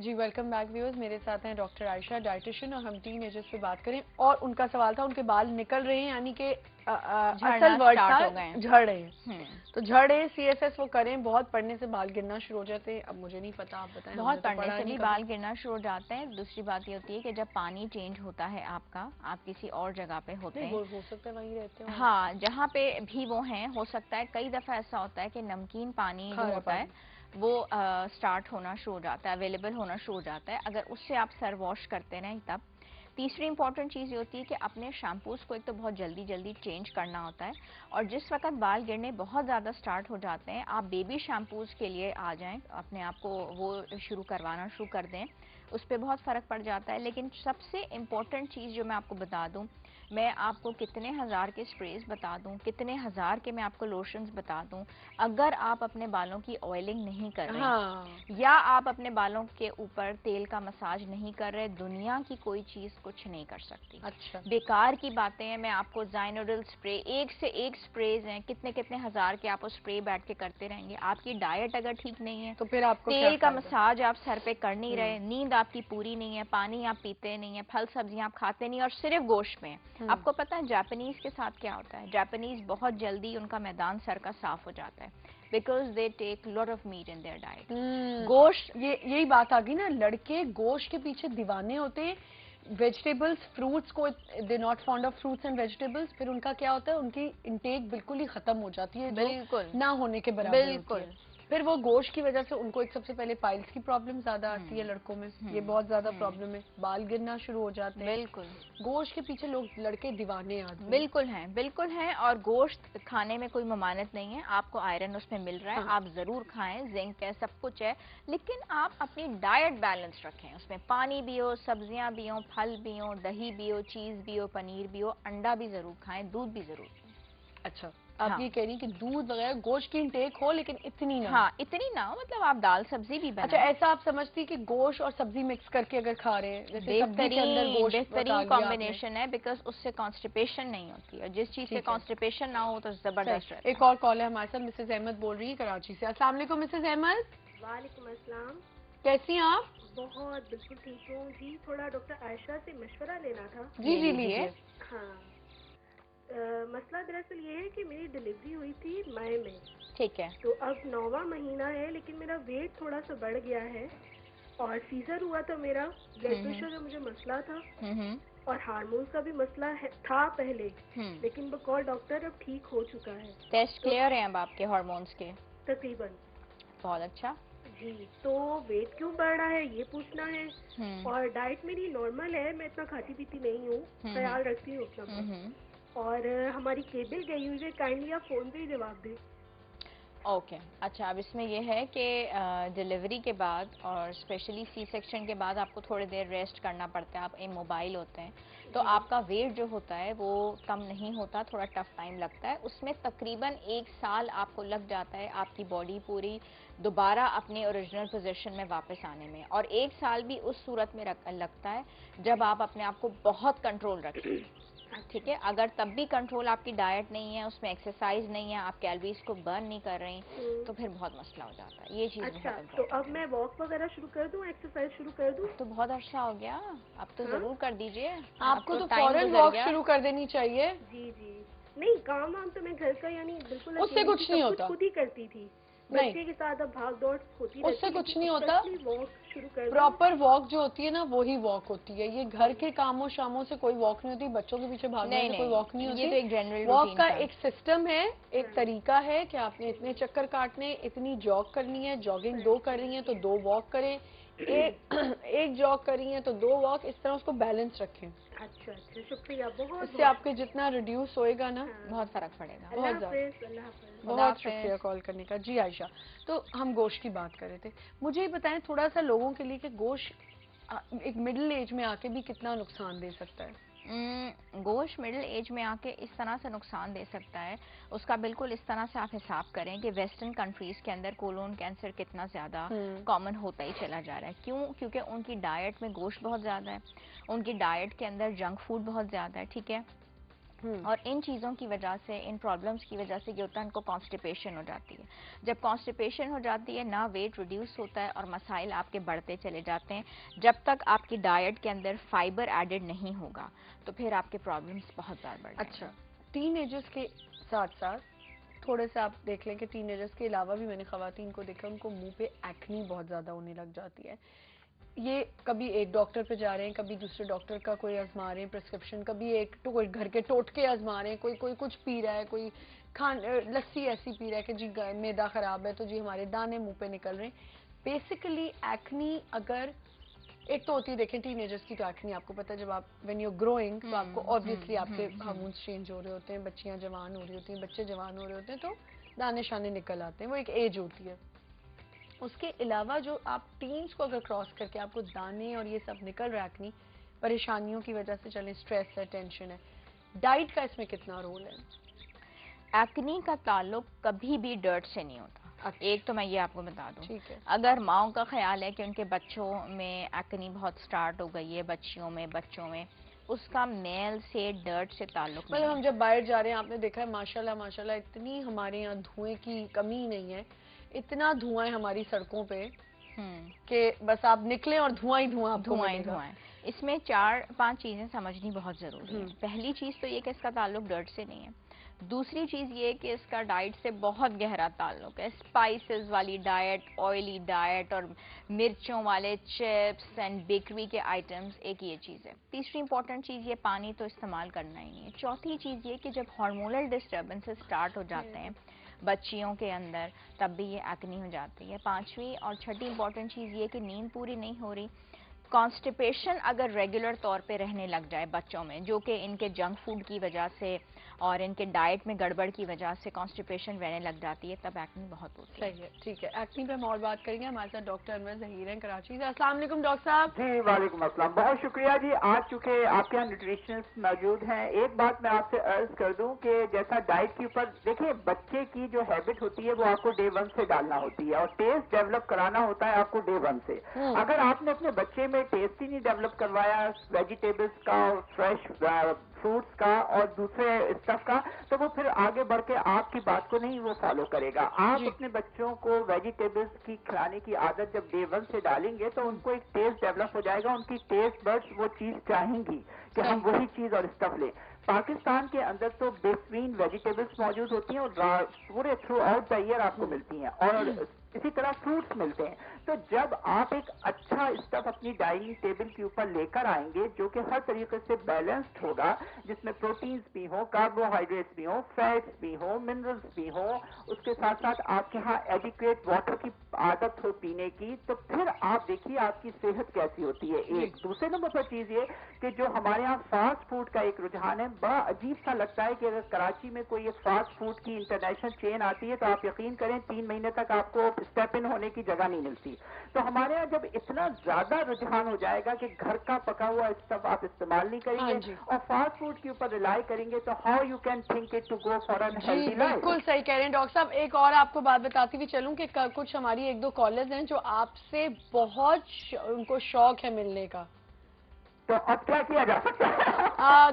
जी welcome back viewers. मेरे साथ हैं डॉक्टर आयशा, डाइटिशियन, और हम टीन एजर्स पे बात करें। और उनका सवाल था, उनके बाल निकल रहे हैं, यानी कि असल वर्ड था झड़ रहे हैं। तो झड़ रहे, CSS वो करें, बहुत पढ़ने से बाल गिरना शुरू हो जाते हैं। अब मुझे नहीं पता, आप बताएं। बहुत पढ़ने से भी बाल गिरना शुरू हो जाते हैं। दूसरी बात ये होती है कि जब पानी चेंज होता है आपका, आप किसी और जगह पे होते हैं, हो सकता है वहीं रहते हैं। हाँ, जहाँ पे भी वो हैं, हो सकता है कई दफा ऐसा होता है कि नमकीन पानी जो होता है वो स्टार्ट होना शुरू हो जाता है, अवेलेबल होना शुरू हो जाता है। अगर उससे आप सर वॉश करते रहें तब। तीसरी इंपॉर्टेंट चीज़ ये होती है कि अपने शैम्पूज़ को एक तो बहुत जल्दी जल्दी चेंज करना होता है, और जिस वक्त बाल गिरने बहुत ज़्यादा स्टार्ट हो जाते हैं, आप बेबी शैम्पूज़ के लिए आ जाएं, अपने आप को वो शुरू करवाना शुरू कर दें, उस पर बहुत फ़र्क पड़ जाता है। लेकिन सबसे इम्पॉर्टेंट चीज़ जो मैं आपको बता दूँ, मैं आपको कितने हज़ार के स्प्रेज बता दूं, कितने हज़ार के मैं आपको लोशंस बता दूं, अगर आप अपने बालों की ऑयलिंग नहीं कर रहे या आप अपने बालों के ऊपर तेल का मसाज नहीं कर रहे, दुनिया की कोई चीज़ कुछ नहीं कर सकती। अच्छा, बेकार की बातें हैं। मैं आपको ज़ाइनोडल स्प्रे, एक से एक स्प्रेज हैं, कितने कितने हज़ार के आप स्प्रे बैठ के करते रहेंगे। आपकी डाइट अगर ठीक नहीं है तो फिर आपको तेल का मसाज आप सर पे कर नहीं रहे, नींद आपकी पूरी नहीं है, पानी आप पीते नहीं है, फल सब्जियां आप खाते नहीं, और सिर्फ गोश्त में। आपको पता है जापानीज के साथ क्या होता है? जापानीज बहुत जल्दी उनका मैदान सर का साफ हो जाता है, because they take lot of meat in their diet. गोश्त, यही बात आ गई ना, लड़के गोश्त के पीछे दीवाने होते हैं। वेजिटेबल्स, फ्रूट्स को they not fond of fruits and vegetables, फिर उनका क्या होता है, उनकी इंटेक बिल्कुल ही खत्म हो जाती है, बिल्कुल ना होने के बराबर होती है। फिर वो गोश्त की वजह से उनको एक सबसे पहले पाइल्स की प्रॉब्लम ज्यादा आती है लड़कों में, ये बहुत ज्यादा प्रॉब्लम है, बाल गिरना शुरू हो जाते हैं। बिल्कुल गोश्त के पीछे लोग, लड़के दीवाने आदमी। बिल्कुल हैं, बिल्कुल हैं। और गोश्त खाने में कोई ममानत नहीं है, आपको आयरन उसमें मिल रहा है, आप जरूर खाएं, जिंक है, सब कुछ है। लेकिन आप अपनी डाइट बैलेंस रखें, उसमें पानी भी हो, सब्जियां भी हो, फल भी हो, दही भी हो, चीज भी हो, पनीर भी हो, अंडा भी जरूर खाएं, दूध भी जरूर पिएं। अच्छा, आप ये कह रही कि दूध वगैरह गोश्त की इंटेक हो, लेकिन इतनी ना। हाँ, इतनी ना हो, मतलब आप दाल सब्जी भी बनाएं। अच्छा, ऐसा आप समझती कि गोश्त और सब्जी मिक्स करके अगर खा रहे हैं, जैसे सब्जी के अंदर गोश्त, बेहतरीन कॉम्बिनेशन है, बिकॉज उससे कॉन्स्टिपेशन नहीं होती है। जिस चीज से कॉन्स्टिपेशन ना हो तो जबरदस्त रहता है। एक और कॉल है हमारे साथ, मिसेज अहमद बोल रही है कराची से। अस्सलाम वालेकुम मिसेज अहमद। वालेकुम अस्सलाम। कैसी हैं आप? बहुत बिल्कुल ठीक हूँ जी। थोड़ा डॉक्टर आयशा से मशवरा लेना था। जी जी लीजिए। हाँ, मसला दरअसल ये है कि मेरी डिलीवरी हुई थी मई में। ठीक है। तो अब 9वां महीना है, लेकिन मेरा वेट थोड़ा सा बढ़ गया है, और सीजर हुआ था मेरा। ब्लड प्रेशर का मुझे मसला था, और हार्मोन्स का भी मसला था पहले, लेकिन बकौल डॉक्टर अब ठीक हो चुका है। टेस्ट क्लियर है अब आपके हार्मोन्स के? तकरीबन। बहुत अच्छा जी, तो वेट क्यों बढ़ रहा है ये पूछना है। और डाइट मेरी नॉर्मल है, मैं इतना खाती पीती नहीं हूँ, ख्याल रखती हूँ अपना। और हमारी केबल गई हुई है, काइंडली आप फोन पे ही जवाब दें। ओके, अच्छा, अब इसमें यह है कि डिलीवरी के बाद और स्पेशली सी सेक्शन के बाद आपको थोड़ी देर रेस्ट करना पड़ता है, आप इमोबाइल होते हैं, तो आपका वेट जो होता है वो कम नहीं होता, थोड़ा टफ टाइम लगता है। उसमें तकरीबन 1 साल आपको लग जाता है आपकी बॉडी पूरी दोबारा अपने ओरिजिनल पोजीशन में वापस आने में, और 1 साल भी उस सूरत में लगता है जब आप अपने आप को बहुत कंट्रोल रखें। ठीक है, अगर तब भी कंट्रोल आपकी डाइट नहीं है, उसमें एक्सरसाइज नहीं है, आप कैलोरीज को बर्न नहीं कर रही, तो फिर बहुत मसला हो जाता है। ये चीज अच्छा, बहुत तो अब मैं वॉक वगैरह शुरू कर दूं, एक्सरसाइज शुरू कर दूं? तो बहुत अच्छा हो गया, अब तो जरूर कर दीजिए। आपको तो फौरन वॉक शुरू कर देनी चाहिए। जी जी। नहीं, काम वाम तो मैं घर का यानी बिल्कुल उससे कुछ नहीं होता, खुद ही करती थी, बच्चे के साथ अब भाग दौड़ होती रहती, उससे कुछ नहीं होता। वॉक शुरू कर। प्रॉपर वॉक जो होती है ना, वो ही वॉक होती है। ये घर के कामों शामों से कोई वॉक नहीं होती, बच्चों के पीछे भागने से कोई वॉक नहीं होती। ये तो एक जनरल वॉक का एक सिस्टम है, एक तरीका है कि आपने इतने चक्कर काटने, इतनी जॉग करनी है, जॉगिंग 2 कर रही है तो 2 वॉक करें, एक जॉग कर रही है तो 2 वॉक, इस तरह उसको बैलेंस रखें। अच्छा अच्छा, शुक्रिया बहुत। इससे आपके जितना रिड्यूस होएगा ना, बहुत फर्क पड़ेगा। बहुत ज्यादा। बहुत शुक्रिया कॉल करने का। जी आयशा, तो हम गोश्त की बात कर रहे थे, मुझे ये बताएं थोड़ा सा लोगों के लिए कि गोश्त एक मिडिल एज में आके भी कितना नुकसान दे सकता है? गोश्त मिडिल एज में आके इस तरह से नुकसान दे सकता है, उसका बिल्कुल इस तरह से आप हिसाब करें कि वेस्टर्न कंट्रीज के अंदर कोलोन कैंसर कितना ज्यादा कॉमन होता ही चला जा रहा है। क्यों? क्योंकि उनकी डाइट में गोश्त बहुत ज्यादा है, उनकी डाइट के अंदर जंक फूड बहुत ज्यादा है, ठीक है, और इन चीज़ों की वजह से, इन प्रॉब्लम्स की वजह से ये होता है, इनको कॉन्स्टिपेशन हो जाती है। जब कॉन्स्टिपेशन हो जाती है ना, वेट रिड्यूस होता है और मसाइल आपके बढ़ते चले जाते हैं। जब तक आपकी डाइट के अंदर फाइबर एडेड नहीं होगा तो फिर आपके प्रॉब्लम्स बहुत ज़्यादा बढ़ जाएंगे। अच्छा, टीनेजर्स के साथ साथ थोड़े से आप देख लें कि टीनेजर्स के अलावा भी मैंने ख़वातीन को देखा, उनको मुंह पे एक्नी बहुत ज़्यादा होने लग जाती है। ये कभी एक डॉक्टर पे जा रहे हैं, कभी दूसरे डॉक्टर का कोई आजमा रहे हैं प्रिस्क्रिप्शन, कभी एक तो कोई घर के टोटके आजमा रहे हैं, कोई कुछ पी रहा है, कोई लस्सी ऐसी पी रहा है कि जी मैदा ख़राब है तो जी हमारे दाने मुंह पे निकल रहे हैं। बेसिकली एक्नी अगर एक तो होती है, देखें टीनेजर्स की तो एक्नी आपको पता है, जब आप व्हेन यू ग्रोइंग तो आपको ऑब्वियसली आपके हार्मोन्स चेंज हो रहे होते हैं, बच्चियां जवान हो रही होती हैं, बच्चे जवान हो रहे होते हैं, तो दाने शाने निकल आते हैं, वो एक एज होती है। उसके अलावा जो आप टीन्स को अगर क्रॉस करके आपको दाने और ये सब निकल रहा है एक्नी, परेशानियों की वजह से, चलें स्ट्रेस है, टेंशन है, डाइट का इसमें कितना रोल है? एक्नी का ताल्लुक कभी भी डर्ट से नहीं होता। अच्छा। एक तो मैं ये आपको बता दूं, ठीक है। अगर माओं का ख्याल है कि उनके बच्चों में एक्नी बहुत स्टार्ट हो गई है, बच्चियों में, बच्चों में, उसका मेल से डर्ट से ताल्लुक नहीं। मतलब हम जब बाहर जा रहे हैं, आपने देखा है माशाल्लाह माशाल्लाह इतनी हमारे यहाँ धुएं की कमी नहीं है, इतना धुआं है हमारी सड़कों पे कि बस आप निकलें और धुआं ही धुआं है। इसमें 4-5 चीजें समझनी बहुत जरूरी है। पहली चीज तो ये कि इसका ताल्लुक डर्ट से नहीं है। दूसरी चीज ये कि इसका डाइट से बहुत गहरा ताल्लुक है। स्पाइसेस वाली डाइट, ऑयली डाइट और मिर्चों वाले चिप्स एंड बेकरी के आइटम्स, एक ये चीज है। तीसरी इंपॉर्टेंट चीज ये, पानी तो इस्तेमाल करना ही नहीं है। चौथी चीज ये कि जब हार्मोनल डिस्टर्बेंसेस स्टार्ट हो जाते हैं बच्चियों के अंदर, तब भी ये एक्नी हो जाती है। पांचवी और छठी इंपॉर्टेंट चीज ये कि नींद पूरी नहीं हो रही। कॉन्स्टिपेशन अगर रेगुलर तौर पे रहने लग जाए बच्चों में, जो कि इनके जंक फूड की वजह से और इनके डाइट में गड़बड़ की वजह से कॉन्स्टिपेशन रहने लग जाती है, तब एक्नी बहुत होती है। सही है, ठीक है। एक्नी पे हम और बात करेंगे। हमारे साथ डॉक्टर अनवर ज़हीर हैं कराची से। अस्सलाम वालेकुम डॉक्टर साहब। जी वालेकुम अस्सलाम, बहुत शुक्रिया जी। आज चूंकि आपके यहाँ न्यूट्रिशनिस्ट मौजूद हैं, एक बात मैं आपसे अर्ज कर दूं कि जैसा डाइट के ऊपर देखिए, बच्चे की जो हैबिट होती है वो आपको डे 1 से डालना होती है और टेस्ट डेवलप कराना होता है आपको डे 1 से। अगर आपने अपने बच्चे में टेस्ट ही नहीं डेवलप करवाया वेजिटेबल्स का, फ्रेश फ्रूट्स का और दूसरे स्टफ का, तो वो फिर आगे बढ़ के आपकी बात को नहीं वो फॉलो करेगा। आप अपने बच्चों को वेजिटेबल्स की खिलाने की आदत जब डे 1 से डालेंगे तो उनको एक टेस्ट डेवलप हो जाएगा, उनकी टेस्ट बड्स वो चीज चाहेंगी कि हम वही चीज और स्टफ लें। पाकिस्तान के अंदर तो बेहतरीन वेजिटेबल्स मौजूद होती हैं और पूरे थ्रू आउट द ईयर आपको मिलती हैं और इसी तरह फ्रूट्स मिलते हैं। तो जब आप एक अच्छा स्टफ अपनी डाइनिंग टेबल के ऊपर लेकर आएंगे जो कि हर तरीके से बैलेंस्ड होगा, जिसमें प्रोटीन्स भी हो, कार्बोहाइड्रेट्स भी हो, फैट्स भी हो, मिनरल्स भी हो, उसके साथ साथ आपके यहाँ एडिक्वेट वाटर की आदत हो पीने की, तो फिर आप देखिए आपकी सेहत कैसी होती है। एक दूसरे नंबर पर चीज ये कि जो हमारे यहाँ फास्ट फूड का एक रुझान है, बड़ा अजीब सा लगता है कि अगर कराची में कोई एक फास्ट फूड की इंटरनेशनल चेन आती है तो आप यकीन करें 3 महीने तक आपको स्टेप इन होने की जगह नहीं मिलती। तो हमारे यहाँ जब इतना ज्यादा रुझान हो जाएगा कि घर का पका हुआ स्टफ आप इस्तेमाल नहीं करेंगे और फास्ट फूड के ऊपर रिलाई करेंगे, तो how you can think it to go for an healthy life. बिल्कुल सही कह रहे हैं डॉक्टर साहब। एक और आपको बात बताती हुई चलूं कि कुछ हमारी 1-2 कॉलर्स हैं जो आपसे बहुत उनको शौक है मिलने का, तो अब क्या किया जा सकता है?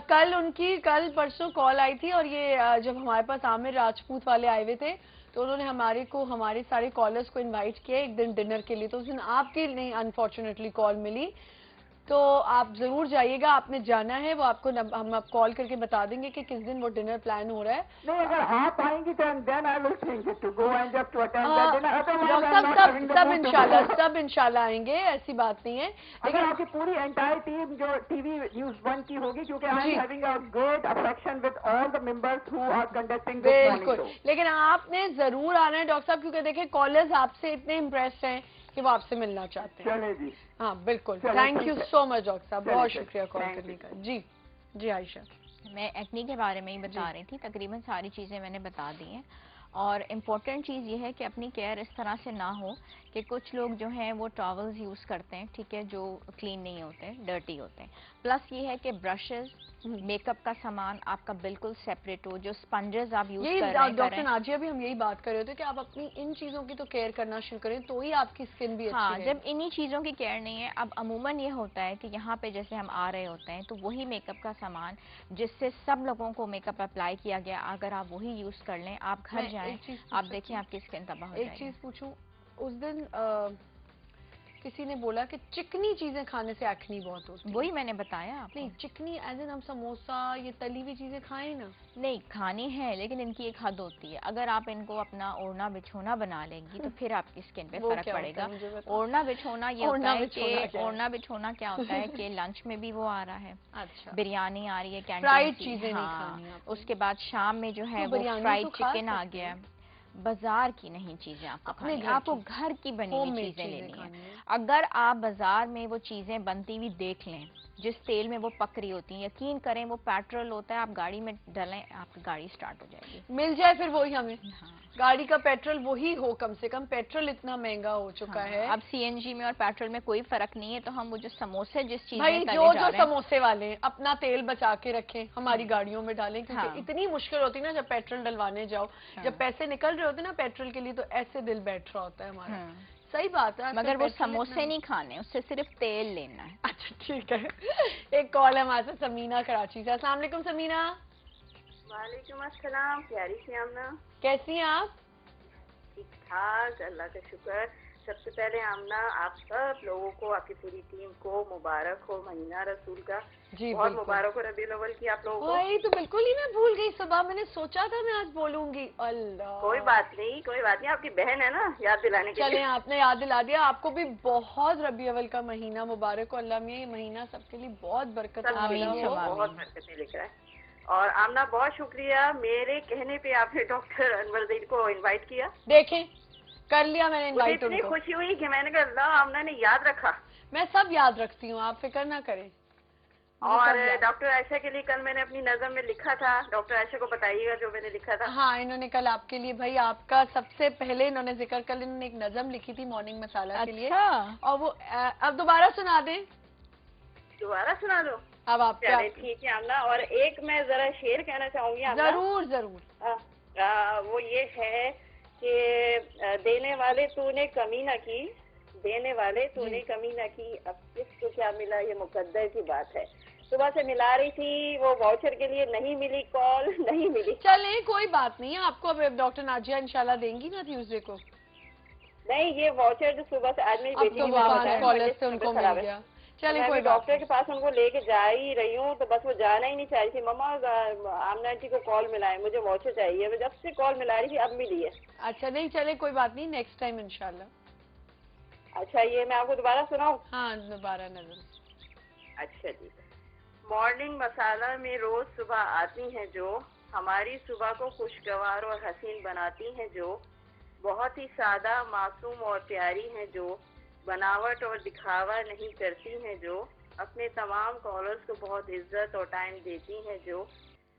कल परसों कॉल आई थी और ये जब हमारे पास आमिर राजपूत वाले आए हुए थे तो उन्होंने हमारे सारे कॉलर्स को इनवाइट किया एक दिन डिनर के लिए। तो उस दिन आपकी नहीं अनफॉर्चुनेटली कॉल मिली, तो आप जरूर जाइएगा, आपने जाना है, वो आपको हम आप कॉल करके बता देंगे कि किस दिन वो डिनर प्लान हो रहा है। नहीं, अगर आप आएंगी तो then I will think it to go and just to attend that dinner. सब इंशाल्लाह आएंगे, ऐसी बात नहीं है। लेकिन आपकी पूरी एंटायर टीम जो टीवी न्यूज़ 1 की होगी, क्योंकि I am having a great affection with all the members who are conducting this morning show. लेकिन आपने जरूर आना है डॉक्टर साहब, क्योंकि देखिए कॉलर्स आपसे इतने इम्प्रेस्ड हैं कि वो आपसे मिलना चाहते हैं। चले जी, हाँ बिल्कुल। Thank you so much doctor साहब, बहुत शुक्रिया कॉल करने का। जी आयशा, मैं एक्नी के बारे में ही बता रही थी, तकरीबन सारी चीजें मैंने बता दी हैं। और इम्पोर्टेंट चीज़ ये है कि अपनी केयर इस तरह से ना हो कि कुछ लोग जो हैं वो टॉवल्स यूज़ करते हैं, ठीक है, जो क्लीन नहीं होते, डर्टी होते हैं। प्लस ये है कि ब्रशेस, मेकअप का सामान आपका बिल्कुल सेपरेट हो, जो स्पंजेस आप यूज कर रहे हैं। डॉक्टर नाजिया भी हम यही बात कर रहे थे कि आप अपनी इन चीजों की तो केयर करना शुरू करें तो ही आपकी स्किन भी अच्छी रहेगी। जब इन्हीं चीज़ों की केयर नहीं है, अब अमूमन ये होता है कि यहाँ पे जैसे हम आ रहे होते हैं तो वही मेकअप का सामान जिससे सब लोगों को मेकअप अप्लाई किया गया, अगर आप वही यूज कर लें, आप घर जाएं, आप देखें आपकी स्किन तबाह हो जाएगी। एक चीज पूछूं, उस दिन किसी ने बोला कि चिकनी चीजें खाने से एक्नी बहुत होती है। वही मैंने बताया आपको। नहीं, चिकनी एज इन हम समोसा, ये तली हुई चीजें खाएं ना? नहीं, खानी है, लेकिन इनकी एक हद होती है। अगर आप इनको अपना ओढ़ना बिछोना बना लेंगी तो फिर आपकी स्किन पे फर्क पड़ेगा। ओढ़ना बिछोना ये होता है कि ओढ़ना बिछोना क्या होता है कि लंच में भी वो आ रहा है, अच्छा, बिरयानी आ रही है, फ्राइड चीजें नहीं खानी। उसके बाद शाम में जो है वो फ्राइड चिकन आ गया। बाजार की नहीं चीजें आपको खानी, आपको घर की बनी हुई चीजें लेनी है। अगर आप बाजार में वो चीजें बनती हुई देख लें, जिस तेल में वो पक रही होती हैं, यकीन करें वो पेट्रोल होता है, आप गाड़ी में डालें, आपकी गाड़ी स्टार्ट हो जाएगी। मिल जाए फिर वही हमें। गाड़ी का पेट्रोल वही हो, कम से कम पेट्रोल इतना महंगा हो चुका है। अब सीएनजी में और पेट्रोल में कोई फर्क नहीं है, तो हम वो जो समोसे जिस चीज भाई जो समोसे वाले अपना तेल बचा के रखें, हमारी गाड़ियों में डालें, क्योंकि इतनी मुश्किल होती है ना जब पेट्रोल डलवाने जाओ, जब पैसे निकल रहे होते ना पेट्रोल के लिए, तो ऐसे दिल बैठ रहा होता है हमारा। सही बात है, मगर वो समोसे नहीं खाने, उससे सिर्फ तेल लेना है। अच्छा ठीक है। एक कॉल है हमारे साथ समीना कराची से। अस्सलाम वालेकुम समीना। वालेकुम अस्सलाम, प्यारी सी आमना, कैसी हैं आप? ठीक ठाक, अल्लाह का शुक्र। सबसे पहले आमना आप सब लोगों को, आपकी पूरी टीम को मुबारक हो महीना रसूल का। जी बहुत मुबारक हो रबीउल अव्वल की आप लोगों को। वही तो बिल्कुल ही मैं भूल गई, सुबह मैंने सोचा था मैं आज बोलूंगी। अल्लाह, कोई बात नहीं, कोई बात नहीं, आपकी बहन है ना, याद दिलाने के लिए। चलें, आपने याद दिला दिया। आपको भी बहुत रबी अव्वल का महीना मुबारक हो। अल्लाह में ये महीना सबके लिए बहुत बरकत बहुत बरकतें लेकर आए। और आमना बहुत शुक्रिया, मेरे कहने पे आपने डॉक्टर अनवरदीन को इनवाइट किया। देखें, कर लिया मैंने इनवाइट उनको। इतनी खुशी हुई कि मैंने कहा अल्लाह, आमना ने याद रखा। मैं सब याद रखती हूँ, आप फिक्र ना करें। और डॉक्टर आयशा के लिए कल मैंने अपनी नज़म में लिखा था, डॉक्टर आयशा को बताइएगा जो मैंने लिखा था। हाँ, इन्होंने कल आपके लिए, भाई आपका सबसे पहले इन्होंने जिक्र, कल इन्होंने एक नज़म लिखी थी मॉर्निंग मसाला के लिए, और वो अब दोबारा सुना दें? दोबारा सुना दो अब आप। ठीक है आमना। और एक मैं जरा शेर कहना चाहूंगी। जरूर जरूर। वो ये है कि देने वाले तूने कमी न की, देने वाले तूने कमी न की, अब किसको क्या मिला ये मुकद्दर की बात है। सुबह से मिला रही थी, वो वाउचर के लिए नहीं मिली कॉल, नहीं मिली। चले कोई बात नहीं है, आपको अब डॉक्टर नाजिया इंशाल्लाह देंगी ना ट्यूसडे को। नहीं, ये वाउचर जो सुबह से आज मेरी बेटी की कॉलेज से उनको मिल गया। चले कोई डॉक्टर के पास उनको लेके जा ही रही हूँ, तो बस वो जाना ही नहीं चाह रही थी। मम्मा आमना आंटी को कॉल मिलाए, मुझे वाउचर चाहिए। मैं जब से कॉल मिला रही थी, अब मिली है। अच्छा, नहीं चले कोई बात नहीं, नेक्स्ट टाइम इंशाल्लाह। अच्छा, ये मैं आपको दोबारा सुनाऊं? हाँ, दोबारा नजर। अच्छा जी। मॉर्निंग मसाला में रोज सुबह आती हैं जो, हमारी सुबह को खुशगवार और हसीन बनाती हैं जो, बहुत ही सादा मासूम और प्यारी हैं जो, बनावट और दिखावा नहीं करती हैं जो, अपने तमाम कॉलर्स को बहुत इज्जत और टाइम देती हैं जो,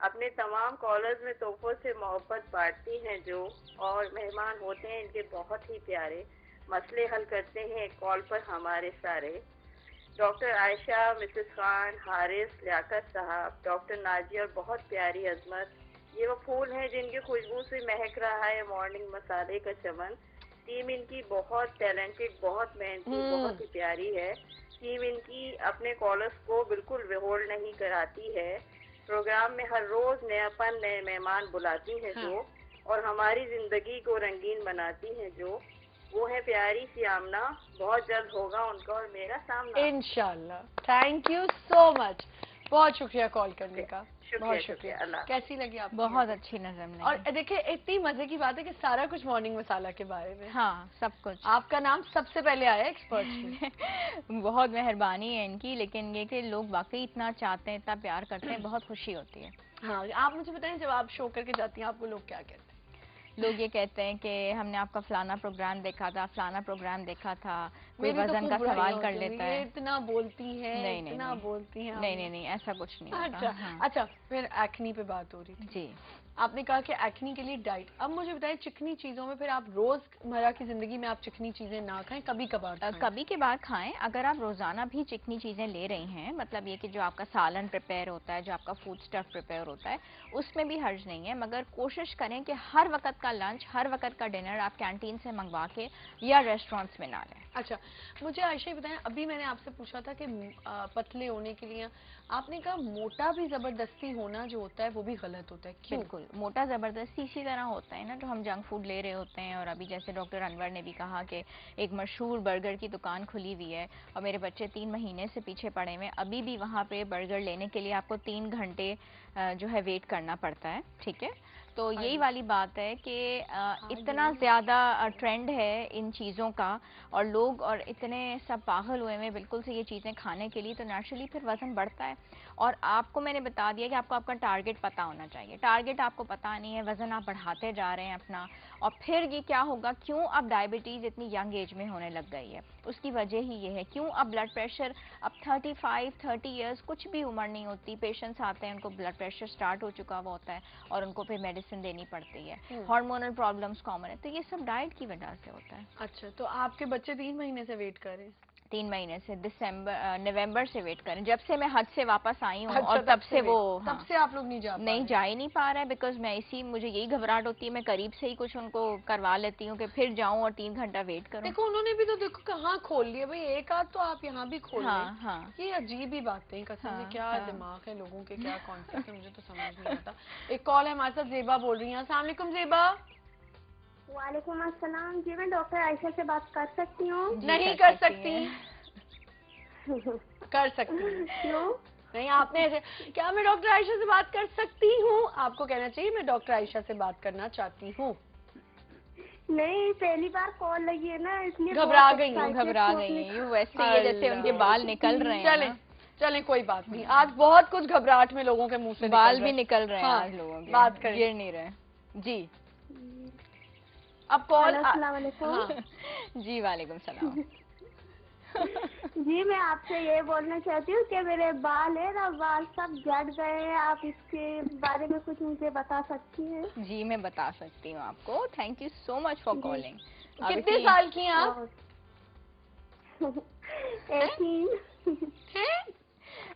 अपने तमाम कॉलर्स में तोहफों से मोहब्बत बांटती हैं जो, और मेहमान होते हैं इनके बहुत ही प्यारे, मसले हल करते हैं कॉल पर हमारे सारे। डॉक्टर आयशा, मिसेस खान, हारिस, लियाकत साहब, डॉक्टर नाजिया और बहुत प्यारी अजमत, ये वो फूल हैं जिनकी खुशबू से महक रहा है मॉर्निंग मसाले का चमन। टीम इनकी बहुत टैलेंटेड, बहुत मेहनती, बहुत ही प्यारी है। टीम इनकी अपने कॉलर्स को बिल्कुल होल्ड नहीं कराती है। प्रोग्राम में हर रोज नयापन, नए मेहमान बुलाती हैं जो, और हमारी जिंदगी को रंगीन बनाती हैं जो, वो है प्यारी सी आमना। बहुत जल्द होगा उनका और मेरा सामना इंशाल्लाह। थैंक यू सो मच, बहुत शुक्रिया कॉल करने का। बहुत शुक्रिया। अल्लाह। कैसी लगी आपको? बहुत अच्छी नज़म लगी। और देखिए इतनी मजे की बात है कि सारा कुछ मॉर्निंग मसाला के बारे में। हाँ, सब कुछ। आपका नाम सबसे पहले आया एक्सपर्ट में। बहुत मेहरबानी है इनकी, लेकिन ये कि लोग वाकई इतना चाहते हैं, इतना प्यार करते हैं, बहुत खुशी होती है। हाँ, आप मुझे बताएं, जब आप शो करके जाती हैं आपको लोग क्या कहते हैं? लोग ये कहते हैं कि हमने आपका फलाना प्रोग्राम देखा था, फलाना प्रोग्राम देखा था, कोई वजन का सवाल कर लेता है। इतना बोलती हैं, नहीं, इतना बोलती हैं। नहीं, ऐसा कुछ नहीं होता। अच्छा, फिर एक्नी पे बात हो रही थी। जी। आपने कहा कि एक्नी के लिए डाइट। अब मुझे बताएं चिकनी चीजों में फिर आप रोजमर्रा की जिंदगी में आप चिकनी चीजें ना खाएं, कभी कभार कभी कभार खाएं। अगर आप रोजाना भी चिकनी चीजें ले रही हैं, मतलब ये कि जो आपका सालन प्रिपेयर होता है, जो आपका फूड स्टफ प्रिपेयर होता है, उसमें भी हर्ज नहीं है, मगर कोशिश करें कि हर वक्त का लंच, हर वक्त का डिनर आप कैंटीन से मंगवा के या रेस्टोरेंट्स में ना लें। अच्छा, मुझे आयशा बताएं, अभी मैंने आपसे पूछा था कि पतले होने के लिए आपने कहा मोटा भी जबरदस्ती होना जो होता है वो भी गलत होता है। क्यों? बिल्कुल, मोटा जबरदस्ती इसी तरह होता है ना, जो हम जंक फूड ले रहे होते हैं। और अभी जैसे डॉक्टर अनवर ने भी कहा कि एक मशहूर बर्गर की दुकान खुली हुई है और मेरे बच्चे 3 महीने से पीछे पड़े हुए हैं, अभी भी वहाँ पे बर्गर लेने के लिए आपको 3 घंटे जो है वेट करना पड़ता है। ठीक है, तो यही वाली बात है कि इतना ज़्यादा ट्रेंड है इन चीज़ों का और लोग और इतने सब पागल हुए हैं बिल्कुल से ये चीज़ें खाने के लिए, तो नेचुरली फिर वज़न बढ़ता है। और आपको मैंने बता दिया कि आपको आपका टारगेट पता होना चाहिए। टारगेट आपको पता नहीं है, वज़न आप बढ़ाते जा रहे हैं अपना, और फिर ये क्या होगा, क्यों अब डायबिटीज़ इतनी यंग एज में होने लग गई है, उसकी वजह ही ये है। क्यों अब ब्लड प्रेशर अब 35-30 ईयर्स, कुछ भी उम्र नहीं होती, पेशेंट्स आते हैं उनको ब्लड प्रेशर स्टार्ट हो चुका हुआ होता है और उनको फिर मेडिसिन देनी पड़ती है, हार्मोनल प्रॉब्लम्स कॉमन है, तो ये सब डाइट की वजह से होता है। अच्छा, तो आपके बच्चे 3 महीने से वेट कर रहे हैं? 3 महीने से नवंबर से वेट करें, जब से मैं हज से वापस आई हूँ। और तब से वो तब से आप लोग नहीं जा ही नहीं पा रहा है, बिकॉज मैं मुझे यही घबराहट होती है, मैं करीब से ही कुछ उनको करवा लेती हूँ कि फिर जाऊँ और 3 घंटा वेट करूँ। देखो उन्होंने भी तो देखो कहाँ खोल लिया भाई, एक आध तो आप यहाँ भी खोल हाँ, लें। हाँ, ये अजीब ही बातें हैं कसम से, क्या दिमाग है लोगों के, क्या कॉन्सेप्ट है, मुझे तो समझ नहीं आता। एक कॉल है हमारे साथ, जेबा बोल रही है। अस्सलाम वालेकुम जेबा। वालेकुम अस्सलाम जी, मैं डॉक्टर आयशा से बात कर सकती हूँ? नहीं कर सकती। कर सकती हूँ। क्यों नहीं, आपने ऐसे क्या मैं डॉक्टर आयशा से बात कर सकती हूँ, आपको कहना चाहिए मैं डॉक्टर आयशा से बात करना चाहती हूँ। नहीं, पहली बार कॉल लगी है ना, इसलिए घबरा गई हूँ वैसे ही जैसे उनके बाल निकल रहे हैं। चले कोई बात नहीं, आज बहुत कुछ घबराहट में लोगों के मुंह से बाल भी निकल रहे हैं। हाँ, आज लोगों के बात कर गिर नहीं रहे जी। अब कॉल। अस्सलाम वालेकुम। हाँ। जी वालेकुम सलाम। जी, मैं आपसे ये बोलना चाहती हूँ कि मेरे बाल है ना, बाल सब झड़ गए हैं, आप इसके बारे में कुछ मुझे बता सकती हैं? जी मैं बता सकती हूँ आपको, thank you so much for calling. कितने साल की हैं आप?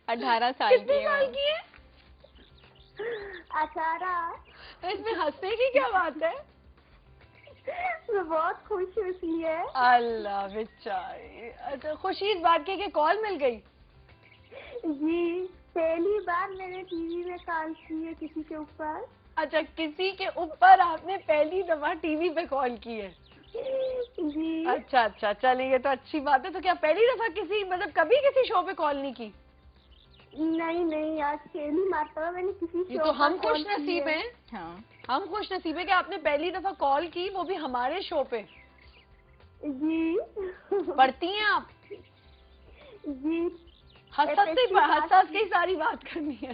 18 साल की है? 18। इसमें हंसने की क्या बात है? मैं बहुत खुश हूँ इसलिए। अल्लाह बेचारी। अच्छा, खुशी इस बात की कॉल मिल गई? जी, पहली बार मैंने टीवी में कॉल की है किसी के ऊपर। अच्छा, किसी के ऊपर आपने पहली दफा टीवी पे कॉल की है? जी। अच्छा, चलिए ये तो अच्छी बात है। तो क्या पहली दफा किसी मतलब कभी किसी शो पे कॉल नहीं की? नहीं, आज पहली मरतबा मैंने किसी शो। ये तो हम खुश नसीब हैं। हाँ, हम खुश नसीब है कि आपने पहली दफा कॉल की, वो भी हमारे शो पे। जी। पढ़ती हैं आप? जी। हंस के सारी बात करनी है।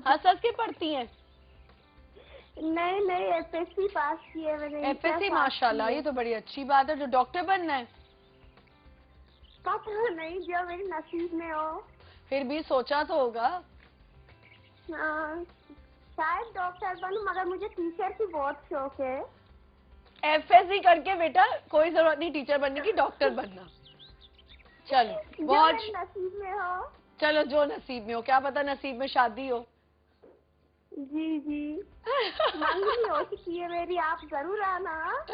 हंस के पढ़ती हैं? नहीं, एफएससी पास की है मैंने। एफएससी माशाल्लाह, ये तो बड़ी अच्छी बात है। जो डॉक्टर बनना है? पता नहीं, जो मेरे नसीब में हो। फिर भी सोचा तो होगा। शायद डॉक्टर बनूं, मगर मुझे टीचर की बहुत शौक है। एफएससी करके बेटा कोई जरूरत नहीं टीचर बनने की, डॉक्टर बनना। चलो बहुत नसीब में हो। चलो जो नसीब में हो, क्या पता नसीब में शादी हो। जी। मंगनी हो चुकी है मेरी, आप जरूर आना।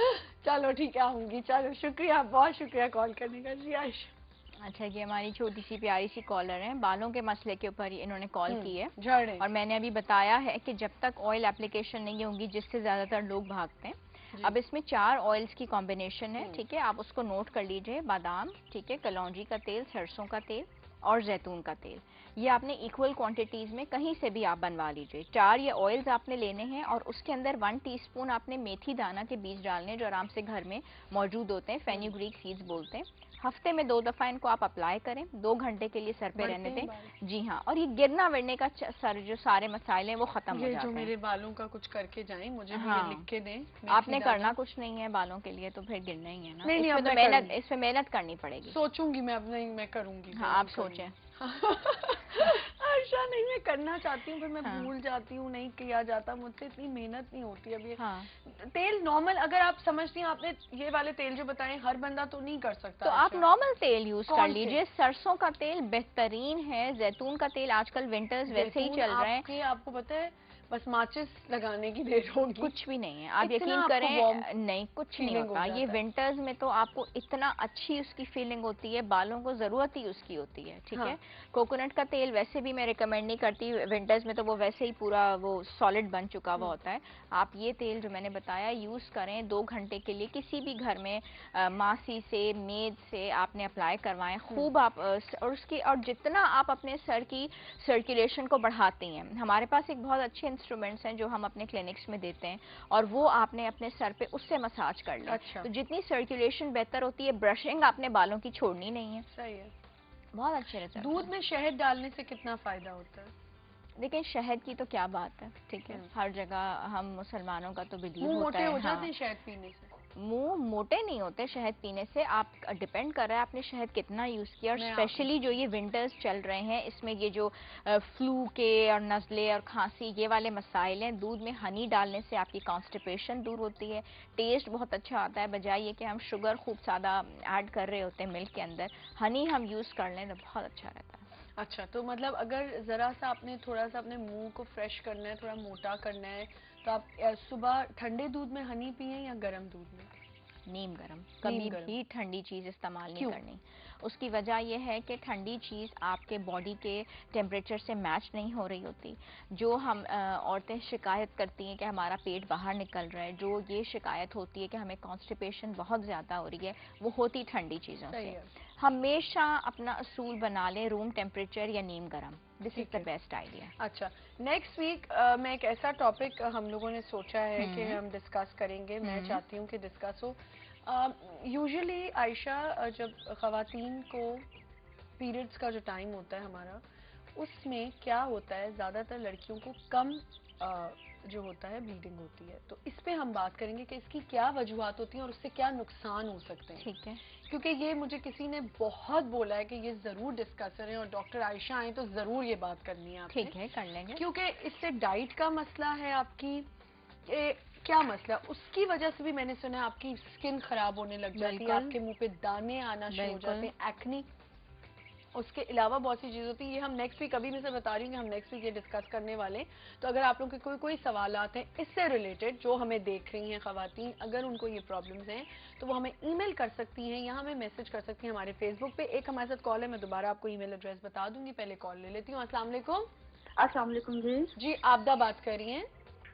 चलो ठीक है, आऊंगी। चलो शुक्रिया, बहुत शुक्रिया कॉल करने का। जी आयशा। अच्छा, ये हमारी छोटी सी प्यारी सी कॉलर हैं, बालों के मसले के ऊपर इन्होंने कॉल की है। झड़े। और मैंने अभी बताया है कि जब तक ऑयल एप्लीकेशन नहीं होगी, जिससे ज्यादातर लोग भागते हैं। अब इसमें 4 ऑयल्स की कॉम्बिनेशन है, ठीक है, आप उसको नोट कर लीजिए। बादाम, ठीक है, कलौंजी का तेल, सरसों का तेल और जैतून का तेल। ये आपने इक्वल क्वांटिटीज में कहीं से भी आप बनवा लीजिए। 4 ये ऑयल्स आपने लेने हैं और उसके अंदर 1 टीस्पून आपने मेथी दाना के बीज डालने, जो आराम से घर में मौजूद होते हैं, फेन्यूग्रीक सीड्स बोलते हैं। हफ्ते में 2 दफा इनको आप अप्लाई करें, 2 घंटे के लिए सर पे रहने दें। जी हाँ, और ये गिरना विरने का सर जो सारे मसाइले हैं वो खत्म हो जाते हैं। जो मेरे बालों का कुछ करके जाएं, मुझे भी ये लिख के दें। आपने करना कुछ नहीं है बालों के लिए, तो फिर गिरना ही है ना। नहीं, इसमें मेहनत करनी पड़ेगी। सोचूंगी मैं, अब नहीं मैं करूंगी। हाँ, आप सोचें। आयशा नहीं, मैं करना चाहती हूँ फिर मैं भूल जाती हूँ, नहीं किया जाता मुझसे, इतनी मेहनत नहीं होती अब ये। तेल नॉर्मल अगर आप समझती हैं, आपने ये वाले तेल जो बताए हर बंदा तो नहीं कर सकता, तो आप नॉर्मल तेल यूज कर लीजिए। सरसों का तेल बेहतरीन है, जैतून का तेल आजकल विंटर्स वैसे ही चल रहे हैं। आपको पता है बस माचिस लगाने की देर होगी, कुछ भी नहीं है, आप यकीन करें, नहीं कुछ नहीं होता। ये विंटर्स में तो आपको इतना अच्छी उसकी फीलिंग होती है, बालों को जरूरत ही उसकी होती है, ठीक है। कोकोनट का तेल वैसे भी मैं रिकमेंड नहीं करती विंटर्स में, तो वो वैसे ही पूरा वो सॉलिड बन चुका हुआ होता है। आप ये तेल जो मैंने बताया यूज करें 2 घंटे के लिए, किसी भी घर में मासी से, मेड से आपने अप्लाई करवाएं खूब आप, और जितना आप अपने सर की सर्कुलेशन को बढ़ाती हैं, हमारे पास एक बहुत अच्छे इंस्ट्रूमेंट्स हैं जो हम अपने क्लिनिक्स में देते हैं, और वो आपने अपने सर पे उससे मसाज कर लें। तो जितनी सर्कुलेशन बेहतर होती है, ब्रशिंग आपने बालों की छोड़नी नहीं है। सही है, बहुत अच्छे रहते हैं। दूध में शहद डालने से कितना फायदा होता है? लेकिन शहद की तो क्या बात है, ठीक है, हर जगह हम मुसलमानों का तो बिलीव होता है। मोटे हो जाते हैं शहद पीने से? मुंह मोटे नहीं होते शहद पीने से, आप डिपेंड कर रहा है आपने शहद कितना यूज किया। और स्पेशली जो ये विंटर्स चल रहे हैं, इसमें ये जो फ्लू के और नज़ले और खांसी ये वाले मसाइल हैं, दूध में हनी डालने से आपकी कॉन्स्टिपेशन दूर होती है, टेस्ट बहुत अच्छा आता है। बजाय ये कि हम शुगर खूब ज़्यादा ऐड कर रहे होते हैं मिल्क के अंदर, हनी हम यूज़ कर लें तो बहुत अच्छा रहता है। अच्छा, तो मतलब अगर ज़रा सा आपने थोड़ा सा अपने मुंह को फ्रेश करना है, थोड़ा मोटा करना है, तो आप सुबह ठंडे दूध में हनी पिए या गर्म दूध में? नीम गर्म, कभी भी ठंडी चीज़ इस्तेमाल नहीं करनी। उसकी वजह यह है कि ठंडी चीज़ आपके बॉडी के टेम्परेचर से मैच नहीं हो रही होती। जो हम औरतें शिकायत करती हैं कि हमारा पेट बाहर निकल रहा है, जो ये शिकायत होती है कि हमें कॉन्स्टिपेशन बहुत ज़्यादा हो रही है, वो होती ठंडी चीज़ों से। हमेशा अपना असूल बना लें रूम टेम्परेचर या नीम गर्म, this is the best idea. अच्छा, नेक्स्ट वीक मैं एक ऐसा टॉपिक हम लोगों ने सोचा है कि हम डिस्कस करेंगे, मैं चाहती हूँ कि डिस्कस हो। यूजुअली आयशा, जब ख़वातीन को पीरियड्स का जो टाइम होता है हमारा, उसमें क्या होता है, ज़्यादातर लड़कियों को कम जो होता है ब्लीडिंग होती है, तो इस पे हम बात करेंगे कि इसकी क्या वजूहात होती हैं और उससे क्या नुकसान हो सकते हैं। ठीक है, क्योंकि ये मुझे किसी ने बहुत बोला है कि ये जरूर डिस्कस करें और डॉक्टर आयशा आए तो जरूर ये बात करनी है आपसे। ठीक है, कर लेंगे। क्योंकि इससे डाइट का मसला है आपकी, क्या मसला, उसकी वजह से भी मैंने सुना है आपकी स्किन खराब होने लग जाती है, आपके मुंह पे दाने आना शुरू हो जाते हैं, एक्नी, उसके अलावा बहुत सी चीज़ होती है। ये हम नेक्स्ट वीक, अभी मैं से बता रही हूँ कि हम नेक्स्ट वीक ये डिस्कस करने वाले। तो अगर आप लोगों के कोई सवालात हैं इससे रिलेटेड, जो हमें देख रही हैं ख़वातीन, अगर उनको ये प्रॉब्लम्स हैं तो वो हमें ईमेल कर सकती हैं या हमें मैसेज कर सकती हैं हमारे फेसबुक पे। एक हमारे साथ कॉल है, मैं दोबारा आपको ईमेल एड्रेस बता दूंगी, पहले कॉल ले लेती हूँ। अस्सलाम वालेकुम। अस्सलाम वालेकुम जी। जी, आपदा बात कर रही हैं?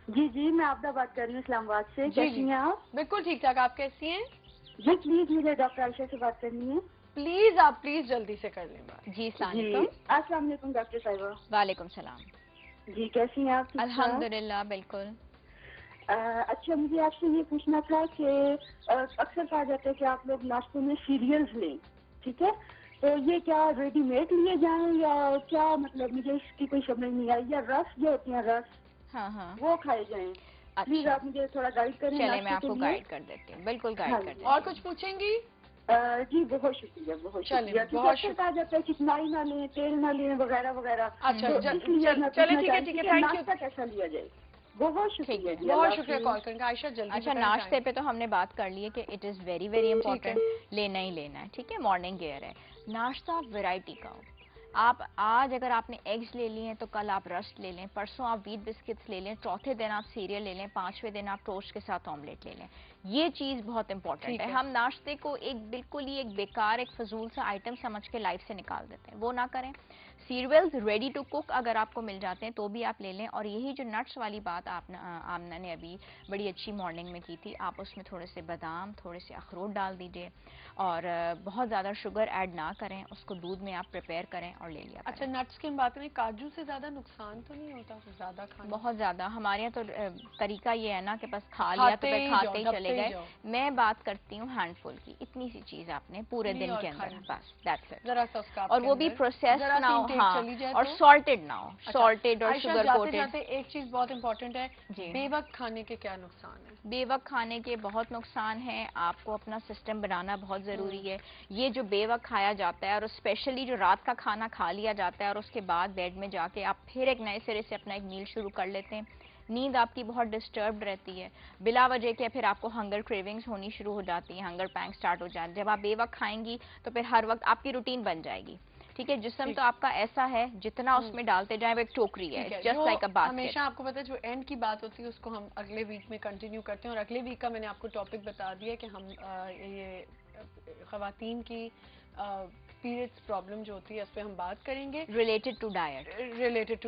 जी जी, मैं आपदा बात कर रही हूँ इस्लामाबाद से। कैसी हैं आप? बिल्कुल ठीक ठाक, आप कैसी हैं? जी प्लीज मुझे डॉक्टर आयशा से बात करनी है। प्लीज आप प्लीज जल्दी से कर लें बात। जी, अस्सलाम वालेकुम डॉक्टर साहिबा। वालेकुम सलाम। जी, कैसी हैं आप? अल्हम्दुलिल्लाह, बिल्कुल। अच्छा, मुझे आपसे ये पूछना था कि अक्सर कहा जाता है कि आप लोग नाश्ते में सीरियल्स लें, ठीक है, तो ये क्या रेडीमेड लिए जाएं या क्या, मतलब मुझे इसकी कोई समझ नहीं आई। या रस जो होती है, रस, हाँ, वो खाए जाएं। प्लीज आप मुझे थोड़ा गाइड करें। चले, मैं आपको गाइड कर देती हूँ, बिल्कुल गाइड कर देती हूँ। और कुछ पूछेंगी? जी बहुत शुक्रिया, बहुत शुक्रिया। बहुत कहा जाता है चिकनाई ना लें, तेल ना लें, वगैरह वगैरह। अच्छा, चले ठीक है, ठीक है, नाश्ता कैसा लिया जाए? बहुत शुक्रिया, बहुत शुक्रिया कॉल करने का आयशा। जल्दी। अच्छा, नाश्ते पे तो हमने बात कर ली है कि it is very very important, लेना ही लेना है, ठीक है, मॉर्निंग केयर है। नाश्ता वैरायटी का हो, आप आज अगर आपने एग्स ले लिए हैं तो कल आप रस्ट ले लें, परसों आप व्हीट बिस्किट्स ले लें, चौथे दिन आप सीरियल ले लें, 5वें दिन आप टोस्ट के साथ ऑमलेट ले लें। ये चीज़ बहुत इंपॉर्टेंट है। हम नाश्ते को एक बिल्कुल ही एक बेकार, एक फजूल सा आइटम समझ के लाइफ से निकाल देते हैं, वो ना करें। सीरियल्स रेडी टू कुक अगर आपको मिल जाते हैं तो भी आप ले लें। और यही जो नट्स वाली बात आमना ने अभी बड़ी अच्छी मॉर्निंग में की थी, आप उसमें थोड़े से बादाम, थोड़े से अखरोट डाल दीजिए और बहुत ज़्यादा शुगर ऐड ना करें, उसको दूध में आप प्रिपेयर करें और ले लिया। अच्छा, नट्स की बात में काजू से ज़्यादा नुकसान तो नहीं होता ज़्यादा खाना? बहुत ज़्यादा, हमारे यहाँ तो तरीका ये है ना कि बस खा लिया तो फिर खाते ही चले गए। मैं बात करती हूँ हैंडफुल की, इतनी सी चीज आपने पूरे दिन के अंदर, बस दैट्स इट। जरा सा उसका, और वो भी प्रोसेस ना हो, हाँ, और सॉल्टेड ना हो, सॉल्टेड और शुगर कोटेड। एक चीज बहुत इंपॉर्टेंट है, बेवक्त खाने के क्या नुकसान है? बेवक्त खाने के बहुत नुकसान है, आपको अपना सिस्टम बनाना बहुत जरूरी है। ये जो बेवक्त खाया जाता है, और स्पेशली जो रात का खाना खा लिया जाता है और उसके बाद बेड में जाके आप फिर एक नए सिरे से अपना एक मील शुरू कर लेते हैं, नींद आपकी बहुत डिस्टर्ब रहती है, बिला वजह के फिर आपको हंगर क्रेविंग्स होनी शुरू हो जाती है, हंगर पैंग स्टार्ट हो जाते हैं। जब आप बेवक्त खाएंगी तो फिर हर वक्त आपकी रूटीन बन जाएगी। ठीक है, जिस्म तो आपका ऐसा है जितना उसमें डालते जाए वो एक टोकरी है, जस्ट लाइक अ बास्केट। हमेशा आपको पता है जो एंड की बात होती है उसको हम अगले वीक में कंटिन्यू करते हैं, और अगले वीक का मैंने आपको टॉपिक बता दिया कि हम ये खवातीन की पीरियड्स प्रॉब्लम जो होती है इस पे हम बात करेंगे, रिलेटेड टू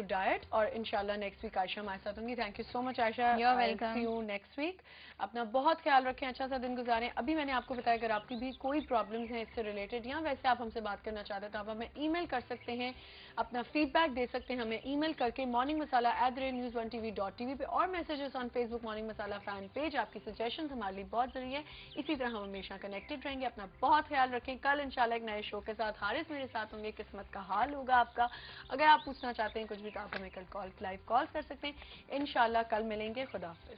डाइट। और इंशाल्लाह नेक्स्ट वीक आयशा हमारे साथ होंगी। Thank you so much Ayesha, you are welcome. See you next week. अपना बहुत ख्याल रखें, अच्छा सा दिन गुजारें। अभी मैंने आपको बताया अगर आपकी भी कोई प्रॉब्लम्स हैं इससे रिलेटेड, या वैसे आप हमसे बात करना चाहते हैं तो आप हमें ईमेल कर सकते हैं, अपना फीडबैक दे सकते हैं हमें ईमेल करके morningmasala@news1tv.tv पे, और messages on Facebook morning masala fan page. आपकी सजेशंस हमारे लिए बहुत जरूरी है। इसी तरह हम हमेशा कनेक्टेड रहेंगे। अपना बहुत ख्याल रखें। कल इंशाल्लाह एक नए शो के साथ हारिस मेरे साथ होंगे, किस्मत का हाल होगा आपका। अगर आप पूछना चाहते हैं कुछ भी तो आप हमें कल लाइव कॉल कर सकते हैं। इंशाल्लाह कल मिलेंगे। खुदा हाफिज।